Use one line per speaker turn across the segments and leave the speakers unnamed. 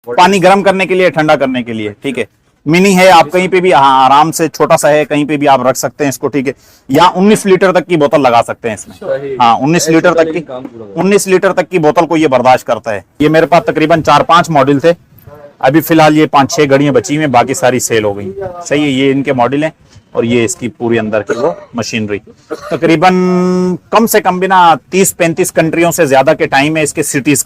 पानी गर्म करने के लिए, ठंडा करने के लिए, ठीक है। मिनी है, आप कहीं पे भी, हाँ आराम से, छोटा सा है, कहीं पे भी आप रख सकते हैं इसको, ठीक है। यहाँ 19 लीटर तक की बोतल लगा सकते हैं इसमें, हाँ 19 लीटर तक की बोतल को ये बर्दाश्त करता है। ये मेरे पास तकरीबन 4-5 मॉडल थे, अभी फिलहाल ये 5-6 घड़ियां बची हुई हैं, बाकी सारी सेल हो गई। सही है, ये इनके मॉडल हैं और ये इसकी पूरी अंदर की वो मशीनरी। तकरीबन कम से कम भी ना 30-35 कंट्रियों से ज्यादा के टाइम है इसके, सिटीज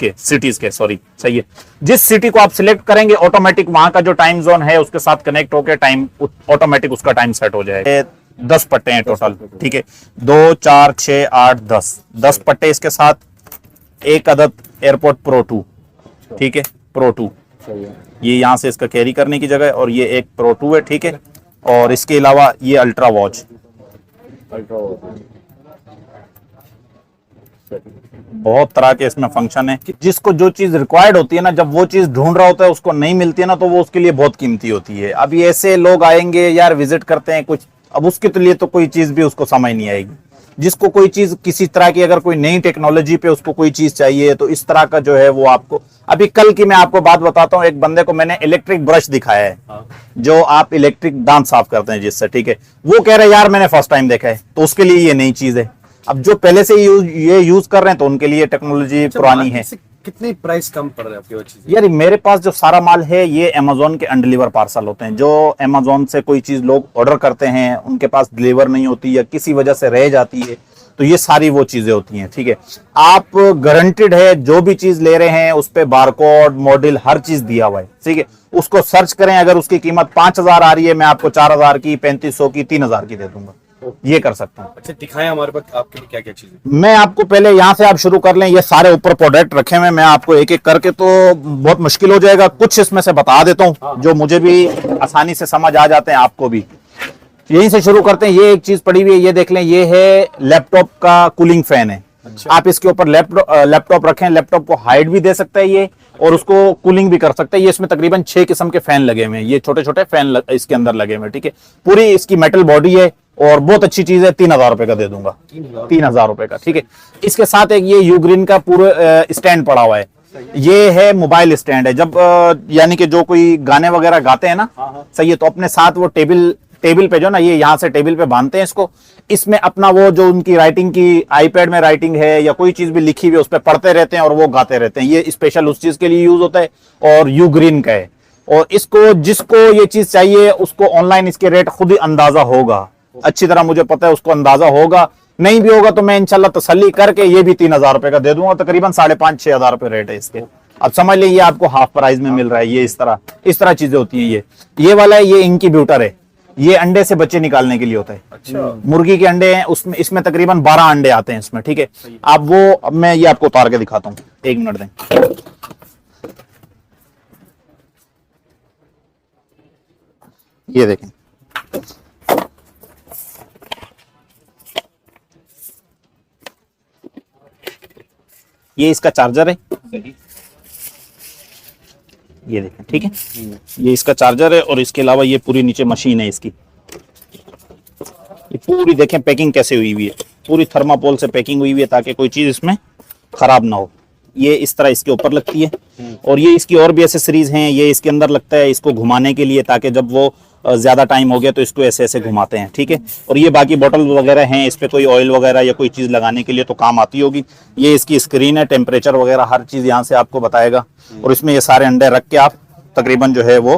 के सॉरी, सही है। जिस सिटी को आप सिलेक्ट करेंगे ऑटोमेटिक वहां का जो टाइम जोन है उसके साथ कनेक्ट होकर टाइम ऑटोमेटिक उसका टाइम सेट हो जाएगा। 10 पट्टे हैं टोटल, ठीक है, 2, 4, 6, 8, 10 पट्टे इसके साथ, एक अदद एयरपोर्ट प्रो 2, ठीक है, प्रो 2, ये यहां से इसका कैरी करने की जगह है, और ये एक प्रो 2 है, ठीक है। और इसके अलावा ये अल्ट्रा वॉच, बहुत तरह के इसमें फंक्शन है। जिसको जो चीज रिक्वायर्ड होती है ना, जब वो चीज ढूंढ रहा होता है उसको नहीं मिलती है ना, तो वो उसके लिए बहुत कीमती होती है। अब ये ऐसे लोग आएंगे यार, विजिट करते हैं कुछ, अब उसके लिए तो कोई चीज भी उसको समझ नहीं आएगी। जिसको कोई चीज किसी तरह की, अगर कोई नई टेक्नोलॉजी पे उसको कोई चीज चाहिए, तो इस तरह का जो है वो आपको, अभी कल की मैं आपको बात बताता हूँ, एक बंदे को मैंने इलेक्ट्रिक ब्रश दिखाया है, जो आप इलेक्ट्रिक दांत साफ करते हैं जिससे, ठीक है। वो कह रहे यार मैंने फर्स्ट टाइम देखा है, तो उसके लिए ये नई चीज है। अब जो पहले से ये यूज कर रहे हैं तो उनके लिए टेक्नोलॉजी पुरानी है।
कितनी प्राइस कम पड़ रहा है आपकी वो चीज?
यार मेरे पास जो सारा माल है ये अमेजोन के अनडिलीवर पार्सल होते हैं। जो अमेजोन से कोई चीज लोग ऑर्डर करते हैं, उनके पास डिलीवर नहीं होती या किसी वजह से रह जाती है, तो ये सारी वो चीजें होती हैं, ठीक है। आप गारंटेड है, जो भी चीज ले रहे हैं उस पे बारकोड, मॉडल, हर चीज दिया हुआ है, ठीक है। उसको सर्च करें, अगर उसकी कीमत 5000 आ रही है, मैं आपको 4000 की, 3500 की, 3000 की दे दूंगा, ये कर सकता हूँ।
अच्छा दिखाएं हमारे पास आपके लिए क्या क्या चीजें।
मैं आपको पहले यहाँ से आप शुरू कर लें, ये सारे ऊपर प्रोडक्ट रखे हुए, मैं आपको एक एक करके, तो बहुत मुश्किल हो जाएगा, कुछ इसमें से बता देता हूँ जो मुझे भी आसानी से समझ आ जाते हैं, आपको भी। यहीं से शुरू करते हैं। ये एक चीज पड़ी हुई है, ये देख लें, ये है लैपटॉप का कूलिंग फैन है। अच्छा। आप इसके ऊपर लैपटॉप रखें, लैपटॉप को हाइट भी दे सकता है ये, और उसको कूलिंग भी कर सकता है। ये इसमें तकरीबन 6 किस्म के फैन लगे हुए हैं, ये छोटे छोटे फैन इसके अंदर लगे हुए हैं, ठीक है। पूरी इसकी मेटल बॉडी है और बहुत अच्छी चीज है, 3000 रुपए का दे दूंगा, 3000 रुपए का, ठीक है। इसके साथ एक ये यू ग्रीन का पूरा स्टैंड पड़ा हुआ है, ये है मोबाइल स्टैंड है। जब यानी कि जो कोई गाने वगैरह गाते हैं ना, सही है, तो अपने साथ वो टेबल पे जो ना, ये यहां से टेबल पे बांधते हैं इसको, इसमें अपना वो जो उनकी राइटिंग की, आईपैड में राइटिंग है या कोई चीज भी लिखी हुई है, उस पर पढ़ते रहते हैं और वो गाते रहते हैं। ये स्पेशल उस चीज के लिए यूज होता है, और यू ग्रीन का है। और इसको, जिसको ये चीज चाहिए उसको ऑनलाइन इसके रेट खुद ही अंदाजा होगा, अच्छी तरह मुझे पता है उसको अंदाजा होगा। नहीं भी होगा तो मैं इंशाल्लाह तसल्ली करके ये भी 3000 रुपए का दे दूंगा, तकरीबन 5,500-6 हजार रुपए रेट है इसके। अब समझ लीजिए आपको हाफ प्राइस में मिल रहा है ये, इस तरह चीजें होती है। ये वाला है, ये इंक्यूबेटर है, ये अंडे से बच्चे निकालने के लिए होता है। अच्छा। मुर्गी के अंडे हैं उसमें, इसमें तकरीबन 12 अंडे आते हैं इसमें, ठीक है। आप वो, अब मैं ये आपको उतार के दिखाता हूँ, 1 मिनट दें। ये देखें, ये इसका चार्जर है, ये देखें, ठीक है। ये इसका चार्जर है, और इसके अलावा ये पूरी नीचे मशीन है इसकी। ये पूरी देखें पैकिंग कैसे हुई हुई है, पूरी थर्माकोल से पैकिंग हुई हुई है ताकि कोई चीज इसमें खराब ना हो। ये इस तरह इसके ऊपर लगती है, और ये इसकी और भी एसेसरीज हैं। ये इसके अंदर लगता है इसको घुमाने के लिए, ताकि जब वो ज्यादा टाइम हो गया तो इसको ऐसे ऐसे घुमाते हैं, ठीक है। और ये बाकी बोतल वगैरह हैं, इस पे कोई ऑयल वगैरह या कोई चीज लगाने के लिए तो काम आती होगी। ये इसकी स्क्रीन है, टेम्परेचर वगैरह हर चीज यहाँ से आपको बताएगा। और इसमें ये सारे अंडे रख के आप तकरीबन जो है वो,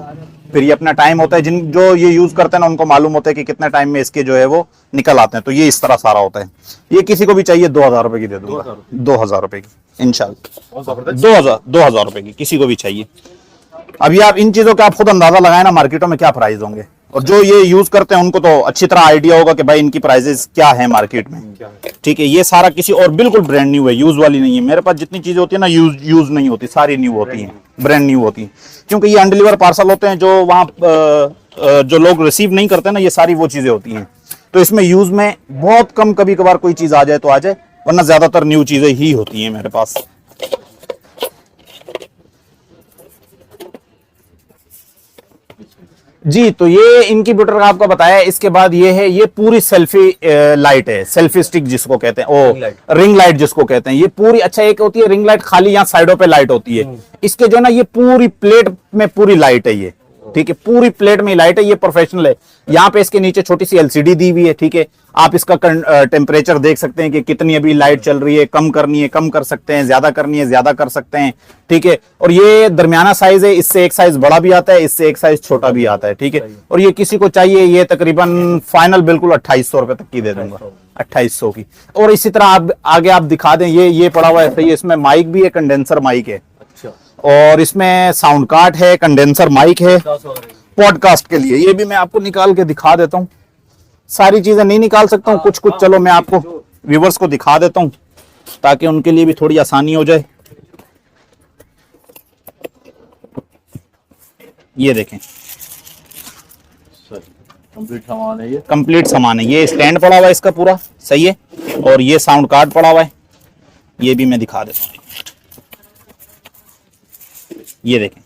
फिर ये अपना टाइम होता है, जिन जो ये यूज करते हैं ना उनको मालूम होता है कि कितने टाइम में इसके जो है वो निकल आते हैं। तो ये इस तरह सारा होता है। ये किसी को भी चाहिए 2000 रुपए की दे दूंगा, 2000 रुपए की इंशाल्लाह, 2000 रुपए की किसी को भी चाहिए। अभी आप इन चीजों का आप खुद अंदाजा लगाए ना, मार्केटों में क्या प्राइस होंगे, और जो ये यूज करते हैं उनको तो अच्छी तरह आइडिया होगा कि भाई इनकी प्राइसेस क्या है मार्केट में, ठीक है। ये सारा किसी और बिल्कुल ब्रांड न्यू है, यूज वाली नहीं है। मेरे पास जितनी चीजें होती है ना, यूज नहीं होती, सारी न्यू होती हैं, ब्रांड न्यू होती है। क्योंकि ये अनडिलीवर पार्सल होते हैं, जो वहाँ जो लोग रिसीव नहीं करते ना, ये सारी वो चीजें होती हैं। तो इसमें यूज में बहुत कम, कभी कभार कोई चीज आ जाए तो आ जाए, वरना ज्यादातर न्यू चीजें ही होती हैं मेरे पास। जी, तो ये इनक्यूबेटर का आपको बताया। इसके बाद ये है, ये पूरी सेल्फी लाइट है, सेल्फी स्टिक जिसको कहते हैं, ओ रिंग लाइट जिसको कहते हैं। ये पूरी, अच्छा एक होती है रिंग लाइट खाली, यहाँ साइडों पे लाइट होती है। इसके जो ना ये पूरी प्लेट में पूरी लाइट है ये, ठीक है, पूरी प्लेट में लाइट है। ये प्रोफेशनल है। यहाँ पे इसके नीचे छोटी सी एलसीडी दी हुई है, ठीक है। आप इसका टेम्परेचर देख सकते हैं कि कितनी अभी लाइट चल रही है, कम करनी है कम कर सकते हैं, ज्यादा करनी है ज्यादा कर सकते हैं, ठीक है। और ये दरमियाना साइज है, इससे एक साइज बड़ा भी आता है, इससे एक साइज छोटा भी आता है, ठीक है। और ये किसी को चाहिए, ये तकरीबन फाइनल बिल्कुल 2800 रुपए तक की दे दूंगा, 2800 की। और इसी तरह आप आगे आप दिखा दें, ये पड़ा हुआ है सही है। इसमें माइक भी है, कंडेंसर माइक है, और इसमें साउंड कार्ड है, कंडेंसर माइक है पॉडकास्ट के लिए। ये भी मैं आपको निकाल के दिखा देता हूँ। सारी चीजें नहीं निकाल सकता हूँ, कुछ कुछ चलो मैं आपको व्यूवर्स को दिखा देता हूँ ताकि उनके लिए भी थोड़ी आसानी हो जाए। ये देखें, कंप्लीट सामान है। ये स्टैंड पड़ा हुआ है इसका पूरा, सही है। और ये साउंड कार्ड पड़ा हुआ है, ये भी मैं दिखा देता हूँ। ये देखें,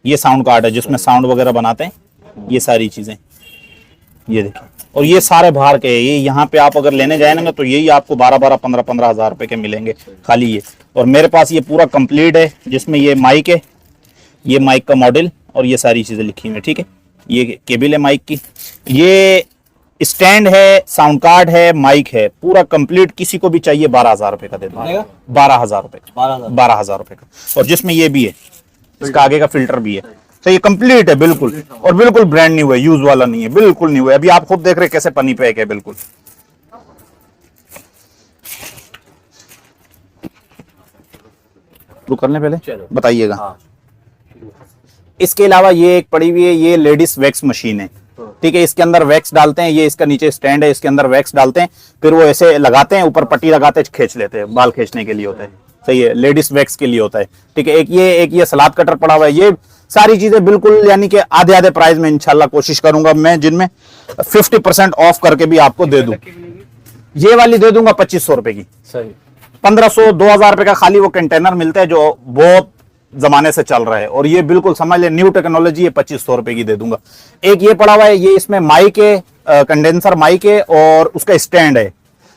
ये साउंड कार्ड है जिसमें साउंड वगैरह बनाते हैं, ये सारी चीजें, ये देखें। और ये सारे बाहर के, ये यहाँ पे आप अगर लेने जाएंगे तो यही आपको 12-12, 15-15 हजार रुपए के मिलेंगे खाली ये। और मेरे पास ये पूरा कंप्लीट है जिसमें ये माइक है, ये माइक का मॉडल और ये सारी चीजें लिखी हुई है, ठीक है। ये केबल है माइक की, ये स्टैंड है, साउंड कार्ड है, माइक है, पूरा कंप्लीट। किसी को भी चाहिए 12,000 रुपए का दे दूंगा, 12,000 रुपए का, 12,000 रुपए का। और जिसमें ये भी है, इसका आगे का फिल्टर भी है, तो ये कंप्लीट है बिल्कुल। और बिल्कुल ब्रांड न्यू है, यूज वाला नहीं है, बिल्कुल न्यू है। अभी आप खुद देख रहे हैं कैसे पनी पैक है बिल्कुल। शुरू करने पहले बताइएगा। हाँ। इसके अलावा ये एक पड़ी हुई है, ये लेडीज वैक्स मशीन है, ठीक है। इसके अंदर वैक्स डालते हैं, ये इसका नीचे स्टैंड है, इसके अंदर वैक्स डालते हैं, फिर वो ऐसे लगाते हैं, ऊपर पट्टी लगाते हैं, खींच लेते हैं, बाल खींचने के लिए होता है, सही है। लेडीज वैक्स के लिए होता है, ठीक है। एक ये सलाद कटर पड़ा हुआ है। ये सारी चीजें बिल्कुल यानी कि आधे आधे प्राइस में इंशाल्लाह कोशिश करूंगा मैं, जिनमें 50% ऑफ करके भी आपको दे दूं। ये वाली दे दूंगा 2500 रुपए की, सही। 1500, 2000 रुपए का खाली वो कंटेनर मिलता है जो बहुत जमाने से चल रहा है। और ये बिल्कुल समझ ले न्यू टेक्नोलॉजी है, 2500 रुपए की दे दूंगा। एक ये पड़ा हुआ है, ये इसमें माइक है, कंडेंसर माइक है और उसका स्टैंड है।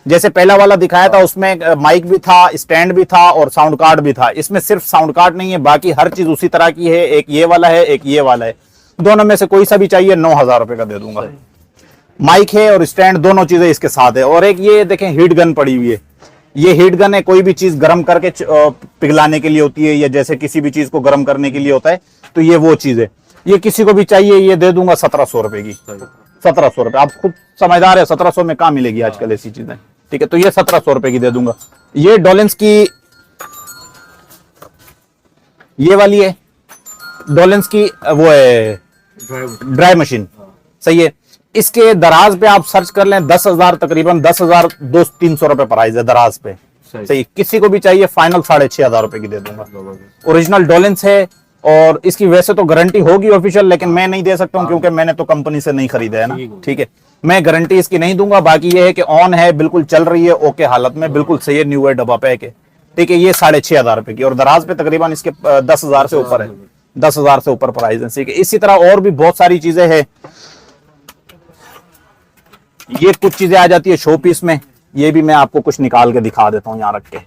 जैसे पहला वाला दिखाया था उसमें माइक भी था, स्टैंड भी था और साउंड कार्ड भी था। इसमें सिर्फ साउंड कार्ड नहीं है, बाकी हर चीज उसी तरह की है। एक ये वाला है, एक ये वाला है, दोनों में से कोई सा भी चाहिए 9,000 रुपए का दे दूंगा। माइक है और स्टैंड, दोनों चीजें इसके साथ है। और एक ये देखें हीट गन पड़ी हुई है, ये हीट गन है, कोई भी चीज गर्म करके पिघलाने के लिए होती है, या जैसे किसी भी चीज को गर्म करने के लिए होता है, तो ये वो चीज है। ये किसी को भी चाहिए, ये दे दूंगा 1700 रुपए की, 1700 रुपए। आप खुद समझदार है, 1700 में कहाँ मिलेगी आजकल ऐसी चीजें, ठीक है। तो ये 1700 रुपए की दे दूंगा। ये डॉलेंस की, ये वाली है डॉलेंस की, वो है ड्राई मशीन, सही है। इसके दराज पे आप सर्च कर लें, 10,000 तकरीबन 10,200-300 रुपए प्राइस है दराज पे, सही। किसी को भी चाहिए फाइनल 6,500 रुपए की दे दूंगा। ओरिजिनल डॉलेंस है और इसकी वैसे तो गारंटी होगी ऑफिशियल, लेकिन मैं नहीं दे सकता हूं क्योंकि मैंने तो कंपनी से नहीं खरीदा है ना, ठीक है। मैं गारंटी इसकी नहीं दूंगा। बाकी ये है कि ऑन है, बिल्कुल चल रही है, ओके हालत में, बिल्कुल सही है, न्यू है, डब्बा पैक है, ठीक है। ये 6,500 रुपए की और दराज पे तकरीबन इसके 10,000 से ऊपर है, 10,000 से ऊपर प्राइस है, ठीक है। इसी तरह और भी बहुत सारी चीजें हैं। ये कुछ चीजें आ जाती है शो पीस में, ये भी मैं आपको कुछ निकाल के दिखा देता हूं, यहां रख के।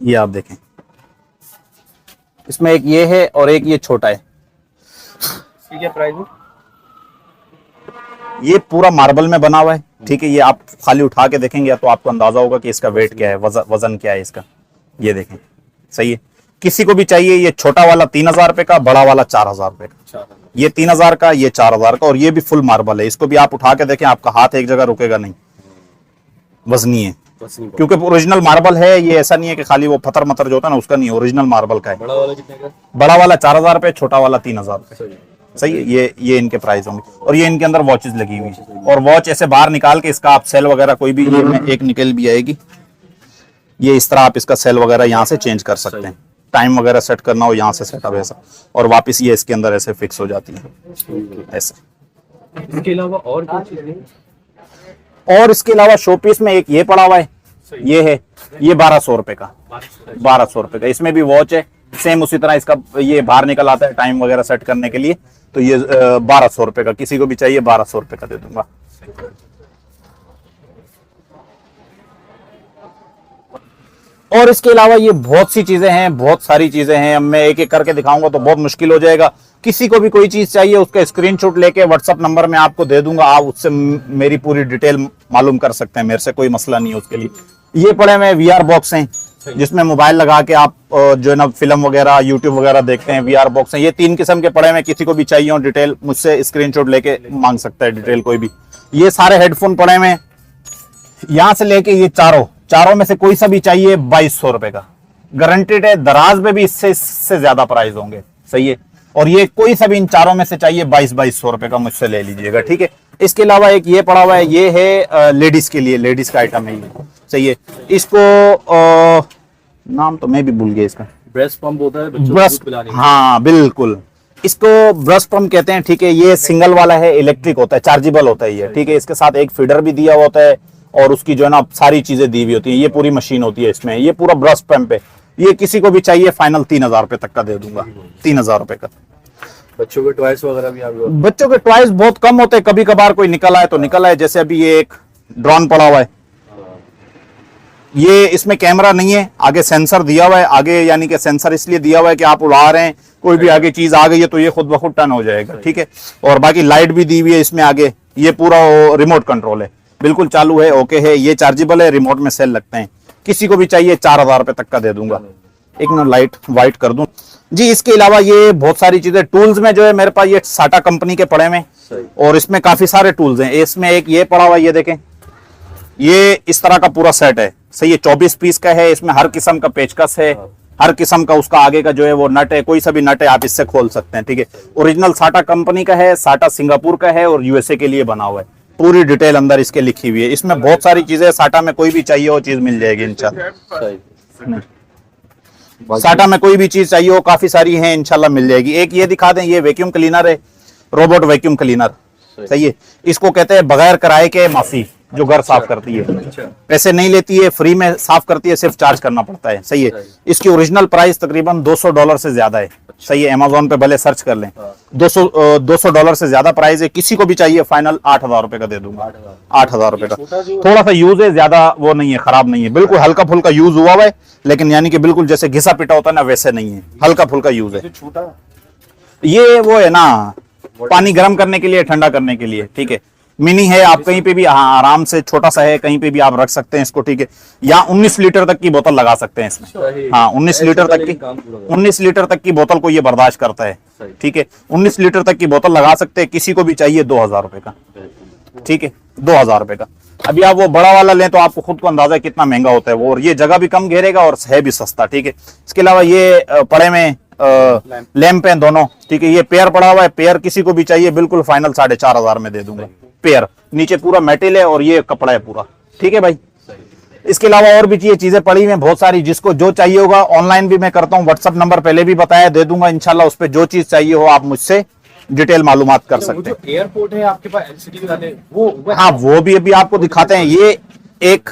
ये आप देखें, इसमें एक ये है और एक ये छोटा है।
ठीक है, प्राइस
ये पूरा मार्बल में बना हुआ है, ठीक है। ये आप खाली उठा के देखेंगे तो आपको अंदाजा होगा कि इसका वेट क्या है, वजन क्या है इसका। ये देखें, सही है। किसी को भी चाहिए, ये छोटा वाला 3,000 रुपए का, बड़ा वाला 4,000 रुपए का। ये 3,000 का, ये 4,000 का। और ये भी फुल मार्बल है, इसको भी आप उठा के देखें, आपका हाथ एक जगह रुकेगा नहीं, वजनी है क्योंकि ओरिजिनल मार्बल है। ये ऐसा नहीं है कि खाली वो पत्थर मत्थर जो होता है ना उसका नहीं, ओरिजिनल मार्बल का है।
बड़ा वाला कितने का?
बड़ा वाला 4,000 रुपए, छोटा वाला 3,000 रुपए, सही है। ये इनके प्राइस होंगे। और ये इनके अंदर वॉचेस लगी हुई है, और वॉच ऐसे बाहर निकाल के इसका आप सेल वगैरह कोई भी, ये में एक निकल भी आएगी, ये इस तरह आप इसका सेल वगैरह यहाँ से चेंज कर सकते हैं। टाइम वगैरह सेट करना हो यहाँ से सेटअप ऐसा, और वापस ये इसके अंदर ऐसे फिक्स हो जाती है ऐसे।
इसके अलावा और क्या चीजें?
और इसके अलावा शोपीस में एक ये पड़ा हुआ है, ये है, ये 1,200 रुपए का, 1,200 रुपए का। इसमें भी वॉच है, सेम उसी तरह इसका ये बाहर निकल आता है टाइम वगैरह सेट करने के लिए। तो ये 1200 रुपए का, किसी को भी चाहिए 1200 रुपए का दे दूंगा। और इसके अलावा ये बहुत सी चीजें हैं, बहुत सारी चीजें हैं। अब मैं एक एक करके दिखाऊंगा तो बहुत मुश्किल हो जाएगा। किसी को भी कोई चीज चाहिए उसका स्क्रीनशॉट लेके व्हाट्सएप नंबर में आपको दे दूंगा, आप उससे मेरी पूरी डिटेल मालूम कर सकते हैं, मेरे से कोई मसला नहीं है उसके लिए। ये पड़े हुए VR बॉक्स हैं जिसमें मोबाइल लगा के आप जो है ना फिल्म वगैरह यूट्यूब वगैरह देखते हैं। VR बॉक्स हैं, ये 3 किस्म के पड़े हुए, किसी को भी चाहिए हो डिटेल मुझसे स्क्रीनशॉट लेके मांग सकता है डिटेल कोई भी। ये सारे हेडफोन पड़े हुए, यहां से लेके ये चारों में से कोई सा भी चाहिए 2200 रुपए का, गारंटेड है। दराज में भी इससे ज्यादा प्राइस होंगे, सही है। और ये कोई सा भी इन चारों में से चाहिए 2200 रुपए का मुझसे ले लीजिएगा, ठीक है। इसके अलावा एक ये पड़ा हुआ है, ये है लेडीज के लिए, लेडीज का आइटम है ये, सही है। इसको नाम तो मैं भी भूल गया इसका,
ब्रेस्ट पंप होता है बच्चों को
ब्रेस्ट,
दूध पिलाने के
हाँ बिल्कुल, इसको ब्रेस्ट पंप कहते हैं, ठीक है। ये सिंगल वाला है, इलेक्ट्रिक होता है, चार्जेबल होता है ये, ठीक है। इसके साथ एक फीडर भी दिया हुआ होता है और उसकी जो है ना सारी चीजें दी हुई होती है। ये पूरी मशीन होती है इसमें, ये पूरा ब्रश पंप है। ये किसी को भी चाहिए फाइनल 3000 रुपए तक का दे दूंगा, 3000 रुपए का।
बच्चों के टॉयज वगैरह भी आपको?
बच्चों के टॉयज बहुत कम होते हैं, कभी कभार कोई निकल आए तो निकल आए। जैसे अभी ये एक ड्रोन पड़ा हुआ है, ये इसमें कैमरा नहीं है, आगे सेंसर दिया हुआ है। आगे यानी कि सेंसर इसलिए दिया हुआ है कि आप उड़ा रहे हैं, कोई भी आगे चीज आ गई है तो ये खुद ब खुद टर्न हो जाएगा, ठीक है। और बाकी लाइट भी दी हुई है इसमें आगे, ये पूरा रिमोट कंट्रोल है, बिल्कुल चालू है, ओके है। ये चार्जेबल है, रिमोट में सेल लगते हैं। किसी को भी चाहिए 4000 रुपए तक का दे दूंगा। एक ना लाइट वाइट कर दूं जी। इसके अलावा ये बहुत सारी चीजें टूल्स में जो है मेरे पास ये साटा कंपनी के पड़े में, और इसमें काफी सारे टूल्स हैं। इसमें एक ये पड़ा हुआ, ये देखें, ये इस तरह का पूरा सेट है, सही है। 24 पीस का है, इसमें हर किस्म का पेचकस है, हर किस्म का उसका आगे का जो है वो नट है, कोई सा भी नट है आप इससे खोल सकते हैं, ठीक है। ओरिजिनल साटा कंपनी का है, साटा सिंगापुर का है और USA के लिए बना हुआ है। पूरी डिटेल अंदर इसके लिखी हुई है। इसमें बहुत सारी चीजें, साटा में कोई भी चाहिए वो चीज मिल जाएगी इंशाल्लाह। साटा में कोई भी चीज चाहिए हो, काफी सारी है, इंशाल्लाह मिल जाएगी। एक ये दिखा दें, ये वैक्यूम क्लीनर है, रोबोट वैक्यूम क्लीनर, सही है। इसको कहते हैं बगैर किराए के माफी, जो घर साफ करती है, पैसे नहीं लेती है, फ्री में साफ करती है, सिर्फ चार्ज करना पड़ता है, सही है। इसकी ओरिजिनल प्राइस तकरीबन $200 से ज्यादा है, सही है। अमेज़न पे भले सर्च कर लें, $200 से ज्यादा प्राइस है। किसी को भी चाहिए फाइनल 8000 रुपए का दे दूंगा, 8000 रुपए का। थोड़ा सा यूज है, ज्यादा वो नहीं है, खराब नहीं है, बिल्कुल हल्का फुल्का यूज हुआ हुआ है, लेकिन यानी कि बिल्कुल जैसे घिसा पिटा होता है ना वैसे नहीं है, हल्का फुल्का यूज है। ये वो है ना, पानी गर्म करने के लिए, ठंडा करने के लिए, ठीक है। मिनी है, आप कहीं पे भी, हाँ आराम से, छोटा सा है, कहीं पे भी आप रख सकते हैं इसको, ठीक है। या 19 लीटर तक की बोतल लगा सकते हैं इसमें, हाँ 19 लीटर तक की बोतल को ये बर्दाश्त करता है, ठीक है। 19 लीटर तक की बोतल लगा सकते हैं। किसी को भी चाहिए 2000 रुपए का, ठीक है, 2000 रुपए का। अभी आप वो बड़ा वाला लें तो आपको खुद को अंदाजा है कितना महंगा होता है वो, और ये जगह भी कम घेरेगा और है भी सस्ता, ठीक है। इसके अलावा ये पड़े में लैंप है दोनों, ठीक है। ये पेयर पड़ा हुआ है, पेयर किसी को भी चाहिए बिल्कुल फाइनल 4500 में दे दूंगा पेयर। नीचे पूरा मेटल है और ये कपड़ा है पूरा, ठीक है भाई। इसके अलावा और भी चीजें पड़ी हुई हैं बहुत सारी, जिसको जो चाहिए होगा ऑनलाइन भी मैं करता हूँ। व्हाट्सएप नंबर पहले भी बताया, दे दूंगा इंशाल्लाह। उस पर जो चीज चाहिए हो आप मुझसे डिटेल मालूमात कर सकते हैं।
एयरपोर्ट है आपके पास LCD वाले, वो
हाँ वो भी अभी आपको दिखाते हैं। ये एक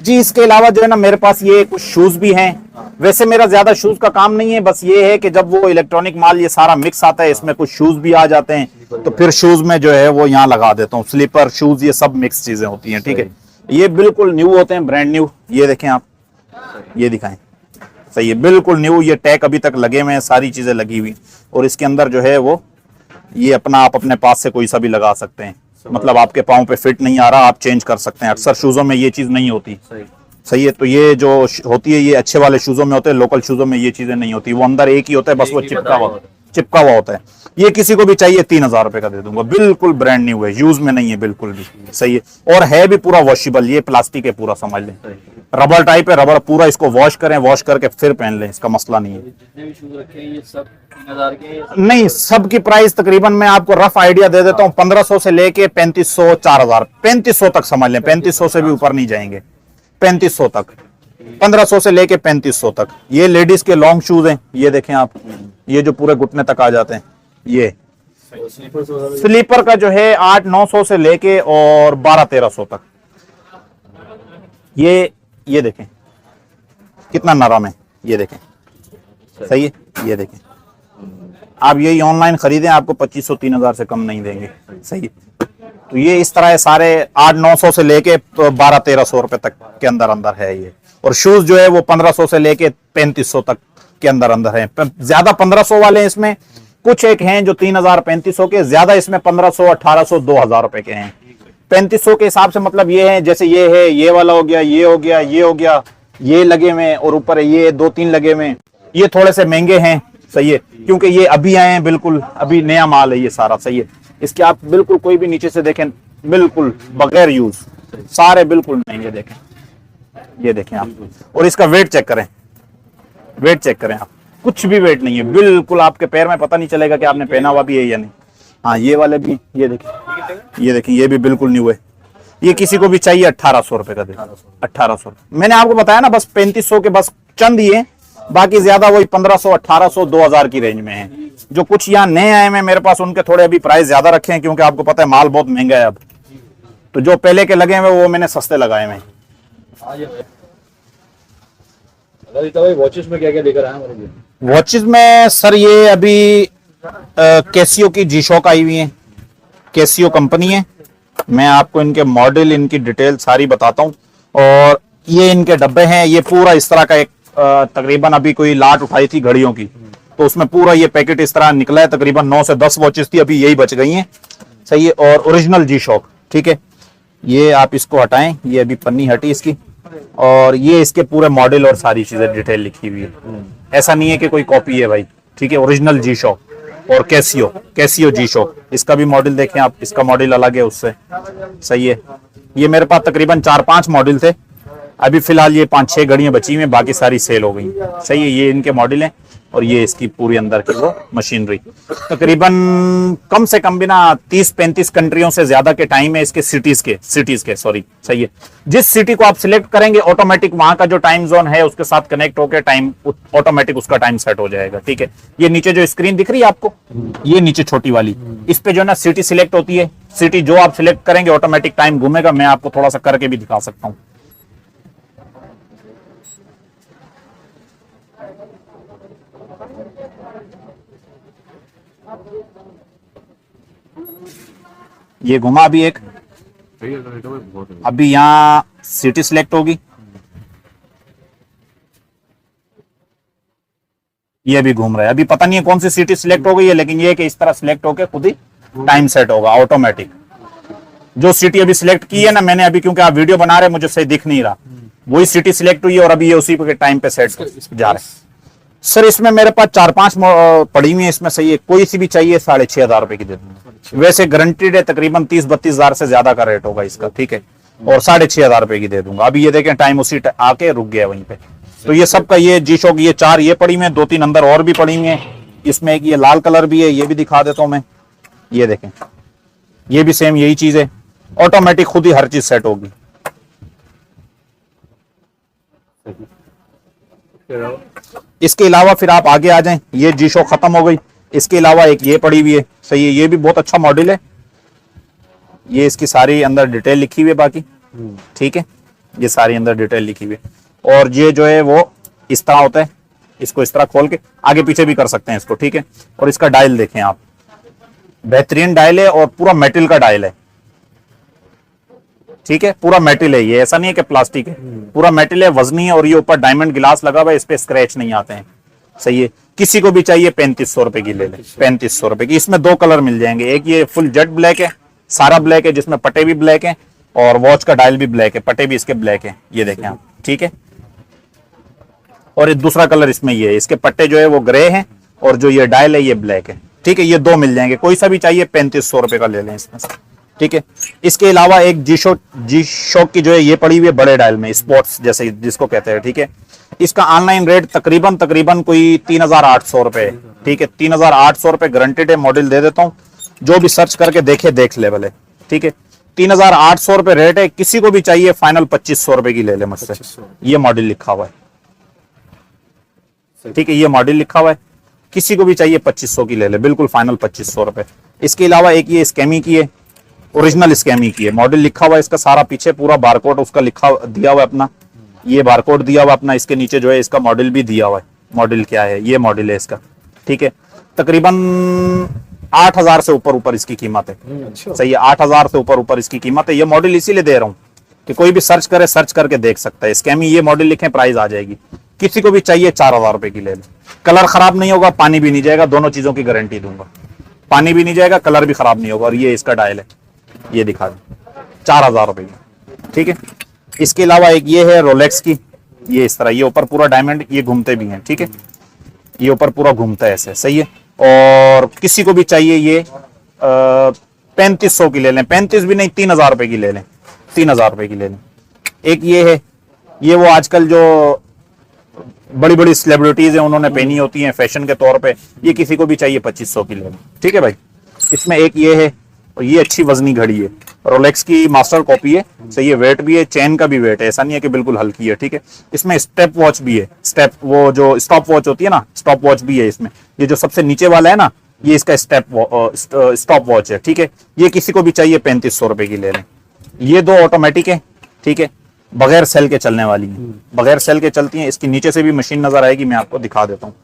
जी, इसके अलावा जो है ना मेरे पास ये कुछ शूज भी हैं। वैसे मेरा ज्यादा शूज का काम नहीं है, बस ये है कि जब वो इलेक्ट्रॉनिक माल ये सारा मिक्स आता है, इसमें कुछ शूज भी आ जाते हैं, तो फिर शूज में जो है वो यहाँ लगा देता हूँ। स्लीपर, शूज, ये सब मिक्स चीजें होती हैं, ठीक है। ये बिल्कुल न्यू होते हैं, ब्रांड न्यू। ये देखें आप, ये दिखाएं, सही है, बिल्कुल न्यू। ये टैग अभी तक लगे हुए हैं, सारी चीजें लगी हुई, और इसके अंदर जो है वो ये अपना आप अपने पास से कोई सा भी लगा सकते हैं। मतलब आपके पाँव पे फिट नहीं आ रहा, आप चेंज कर सकते हैं। अक्सर शूजों में ये चीज नहीं होती, सही है। तो ये जो होती है ये अच्छे वाले शूजों में होते हैं, लोकल शूजों में ये चीजें नहीं होती। वो अंदर एक ही होता है, बस वो चिपका हुआ होता है। ये किसी को भी चाहिए 3000 रुपए का दे दूंगा, बिल्कुल ब्रांड न्यू है, यूज में नहीं है बिल्कुल भी, सही है। और है भी पूरा वॉशेबल, ये प्लास्टिक है पूरा, समझ लें रबर टाइप है, रबर पूरा। इसको वॉश करें, वॉश करके फिर पहन लें, इसका मसला नहीं है।
जितने भी शूज रखे हैं ये सब 3000 के?
नहीं, सबकी प्राइस तकरीबन मैं आपको रफ आइडिया दे देता हूँ, 1500 से लेके 3500, 4000, 3500 तक समझ लें। 3500 से भी ऊपर नहीं जाएंगे, 3500 तक, 1500 से लेके 3500 तक। ये लेडीज के लॉन्ग शूज हैं, ये देखें आप, ये जो पूरे घुटने तक आ जाते हैं। ये स्लीपर का जो है 800-900 से लेके और 1200-1300 तक। ये देखें कितना नरम है, ये देखें, सही है, ये देखें आप यही ऑनलाइन खरीदें, आपको 2500-3000 से कम नहीं देंगे। सही है, तो ये इस तरह है सारे 800-900 से लेके 1200-1300 रुपए तक के अंदर अंदर है ये। और शूज जो है वो 1500 से लेके 3500 तक के अंदर अंदर है। ज्यादा 1500 वाले हैं इसमें, कुछ एक हैं जो 3000-3500 के, ज्यादा इसमें 1500-1800-2000 रुपए के हैं। 3500 के हिसाब से मतलब ये है, जैसे ये है, ये वाला हो गया, ये हो गया, ये हो गया, ये लगे हुए और ऊपर ये 2-3 लगे हुए, ये थोड़े से महंगे हैं। सही है, क्योंकि ये अभी आए हैं, बिल्कुल अभी नया माल है ये सारा। सही है, इसके आप बिल्कुल कोई भी नीचे से देखें, बिल्कुल बगैर यूज सारे बिल्कुल महंगे। देखें, ये देखें आप, और इसका वेट चेक करें, वेट चेक करें आप, कुछ भी वेट नहीं है, बिल्कुल आपके पैर में पता नहीं चलेगा कि आपने पहना हुआ भी है या नहीं। हाँ, ये वाले भी, ये देखिए, ये देखिए, ये भी बिल्कुल न्यू है। ये किसी को भी चाहिए 1800 रुपए का, देखिए 1800। मैंने आपको बताया ना, बस 3500 के बस चंद ही है, बाकी ज्यादा वही 1500, 1800, 2000 की रेंज में है। जो कुछ यहाँ नए आए हैं मेरे पास, उनके थोड़े अभी प्राइस ज्यादा रखे हैं, क्योंकि आपको पता है माल बहुत महंगा है अब। तो जो पहले के लगे हुए वो मैंने सस्ते लगाए हुए।
वॉचेस में क्या क्या लेकर आए हैं?
वॉचेस में सर ये अभी कैसियो की जी शॉक आई हुई है, कैसियो कंपनी है। मैं आपको इनके मॉडल, इनकी डिटेल सारी बताता हूँ। और ये इनके डब्बे हैं, ये पूरा इस तरह का एक तकरीबन अभी कोई लाट उठाई थी घड़ियों की, तो उसमें पूरा ये पैकेट इस तरह निकला है। तकरीबन 9 से 10 वॉचेस थी, अभी यही बच गई हैं। सही है, और ओरिजिनल जी शॉक। ठीक है, ये आप इसको हटाएं, ये अभी पन्नी हटी इसकी, और ये इसके पूरे मॉडल और सारी चीजें डिटेल लिखी हुई है। ऐसा नहीं है कि कोई कॉपी है भाई। ठीक है, ओरिजिनल जी शॉक और कैसियो जी शॉक। इसका भी मॉडल देखें आप, इसका मॉडल अलग है उससे। सही है, ये मेरे पास तकरीबन 4-5 मॉडल थे, अभी फिलहाल ये 5-6 घड़ियां बची हुई हैं, बाकी सारी सेल हो गई। सही है, ये इनके मॉडल हैं, और ये इसकी पूरी अंदर की वो मशीनरी। तकरीबन कम से कम भी ना 30-35 कंट्रियों से ज्यादा के टाइम है इसके, सिटीज के सॉरी। सही है, जिस सिटी को आप सिलेक्ट करेंगे ऑटोमेटिक वहां का जो टाइम जोन है उसके साथ कनेक्ट होकर टाइम ऑटोमेटिक उसका टाइम सेट हो जाएगा। ठीक है, ये नीचे जो स्क्रीन दिख रही है आपको, ये नीचे छोटी वाली, इस पे जो है ना सिटी सिलेक्ट होती है। सिटी जो आप सिलेक्ट करेंगे ऑटोमेटिक टाइम घूमेगा। मैं आपको थोड़ा सा करके भी दिखा सकता हूँ। ये घुमा अभी एक, अभी यहाँ सिटी सिलेक्ट होगी, ये अभी घूम रहा है। अभी पता नहीं है कौन सी सिटी सिलेक्ट हो गई है, लेकिन ये कि इस तरह सिलेक्ट होकर खुद ही टाइम सेट होगा ऑटोमेटिक। जो सिटी अभी सिलेक्ट की है ना मैंने अभी, क्योंकि आप वीडियो बना रहे मुझे सही दिख नहीं रहा, वही सिटी सिलेक्ट हुई है और अभी ये उसी के टाइम पे सेट जा रहा है। सर इसमें मेरे पास 4-5 पड़ी हुई है इसमें। सही है, कोई सी भी चाहिए 6500 रुपए की दे दूंगा। वैसे गारंटीड है, तकरीबन 30-32 हजार से ज्यादा का रेट होगा इसका। ठीक है, और 6500 रुपए की दे दूंगा। अभी ये देखें टाइम उसी आके रुक गया वहीं पे। तो ये सबका ये जी शॉक, ये 4 ये पड़ी हुई है, 2-3 अंदर और भी पड़ी हुई है। इसमें एक ये लाल कलर भी है, ये भी दिखा देता हूं मैं। ये देखें, ये भी सेम यही चीज है, ऑटोमेटिक खुद ही हर चीज सेट होगी। इसके अलावा फिर आप आगे आ जाएं, ये जी शॉक खत्म हो गई। इसके अलावा एक ये पड़ी हुई है। सही है, ये भी बहुत अच्छा मॉडल है। ये इसकी सारी अंदर डिटेल लिखी हुई है बाकी। ठीक है, ये सारी अंदर डिटेल लिखी हुई है। और ये जो है वो इस तरह होता है, इसको इस तरह खोल के आगे पीछे भी कर सकते हैं इसको। ठीक है, और इसका डायल देखें आप, बेहतरीन डायल है और पूरा मेटल का डायल है। ठीक है, पूरा मेटल है, ये ऐसा नहीं है कि प्लास्टिक है, पूरा मेटल है, वजनी है। और ये ऊपर डायमंड गिलास लगा हुआ है, इस पे स्क्रैच नहीं आते हैं। सही है, किसी को भी चाहिए 3500 रुपए की ले ले, 3500 रुपए की। इसमें 2 कलर मिल जाएंगे, एक ये फुल जेट ब्लैक है, सारा ब्लैक है, जिसमें पट्टे भी ब्लैक है और वॉच का डायल भी ब्लैक है, पट्टे भी इसके ब्लैक है। ये देखें आप। ठीक है, और एक दूसरा कलर इसमें ये है, इसके पट्टे जो है वो ग्रे हैं और जो ये डायल है ये ब्लैक है। ठीक है, ये 2 मिल जाएंगे, कोई सा भी चाहिए 3500 रुपए का ले लें इसमें से। ठीक है, इसके अलावा एक जी शॉक की जो है ये पड़ी हुई है बड़े डायल में, स्पोर्ट्स जैसे जिसको कहते हैं। ठीक है, इसका ऑनलाइन रेट तकरीबन कोई 3800 रुपए है। ठीक है, 3800 रुपए गारंटेड है, मॉडल दे देता हूं, जो भी सर्च करके देख ले भले। ठीक है, 3800 रुपए रेट है, किसी को भी चाहिए फाइनल 2500 रुपए की ले ले मुझसे। ये मॉडल लिखा हुआ है। ठीक है, ये मॉडल लिखा हुआ है, किसी को भी चाहिए 2500 की ले ले, बिल्कुल फाइनल 2500 रुपए। इसके अलावा एक ये स्कैमी की है, ओरिजिनल स्कैमी की है, मॉडल लिखा हुआ है इसका सारा, पीछे पूरा बारकोड उसका लिखा दिया हुआ है अपना, ये बारकोड दिया हुआ अपना, इसके नीचे जो है इसका मॉडल भी दिया हुआ है। मॉडल क्या है, ये मॉडल है इसका, ठीक है। तकरीबन 8,000 से ऊपर इसकी कीमत है।
अच्छा।
सही है, 8,000 से ऊपर इसकी कीमत है। ये मॉडल इसीलिए दे रहा हूँ कि कोई भी सर्च करे, सर्च करके देख सकता है। स्कैमी ये मॉडल लिखें, प्राइस आ जाएगी। किसी को भी चाहिए 4,000 रुपए की ले लें। कलर खराब नहीं होगा, पानी भी नहीं जाएगा, दोनों चीजों की गारंटी दूंगा। पानी भी नहीं जाएगा, कलर भी खराब नहीं होगा। और ये इसका डायल है, ये दिखा दें, 4,000 रुपए की, ठीक है। इसके अलावा एक ये है रोलेक्स की, ये इस तरह, ये ऊपर पूरा डायमंड, ये घूमते भी हैं, ठीक है। ये ऊपर पूरा घूमता है ऐसे, सही है। और किसी को भी चाहिए ये 3500 की ले लें, 35 भी नहीं, 3,000 रुपए की ले लें, 3,000 रुपए की ले लें। एक ये है, ये वो आजकल जो बड़ी बड़ी सेलिब्रिटीज हैं उन्होंने पहनी होती हैं फैशन के तौर पे, ये किसी को भी चाहिए 2500 की ले लें, ठीक है भाई। इसमें एक ये है, और ये अच्छी वजनी घड़ी है, रोलेक्स की मास्टर कॉपी है, सही है। वेट भी है, चेन का भी वेट है, ऐसा नहीं है कि बिल्कुल हल्की है, ठीक है। इसमें स्टेप वॉच भी है, स्टेप, वो जो स्टॉप वॉच होती है ना, स्टॉप वॉच भी है इसमें। ये जो सबसे नीचे वाला है ना, ये इसका स्टॉप वॉच है, ठीक है। ये किसी को भी चाहिए 3500 रुपए की ले लें। ये दो ऑटोमेटिक है, ठीक है, बगैर सेल के चलने वाली है, बगैर सेल के चलती हैं। इसकी नीचे से भी मशीन नजर आएगी, मैं आपको दिखा देता हूं,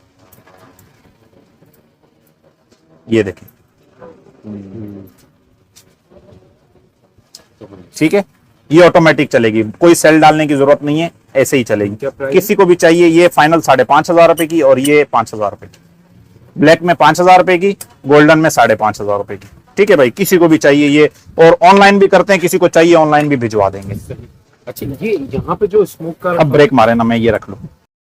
ये देखें, ठीक है। ये ऑटोमेटिक चलेगी, कोई सेल डालने की जरूरत नहीं है, ऐसे ही चलेगी। किसी को भी चाहिए, ये फाइनल 5,500 रुपए की, और ये 5,000 रुपए की। ब्लैक में 5,000 रुपए की, गोल्डन में 5,500 रुपए की, ठीक है भाई। किसी को भी चाहिए ये, और ऑनलाइन भी करते हैं, किसी को चाहिए ऑनलाइन भी भिजवा देंगे।
अच्छा, ये यहाँ पे जो स्मोक का
अब ब्रेक मारे ना, मैं ये रख लूं।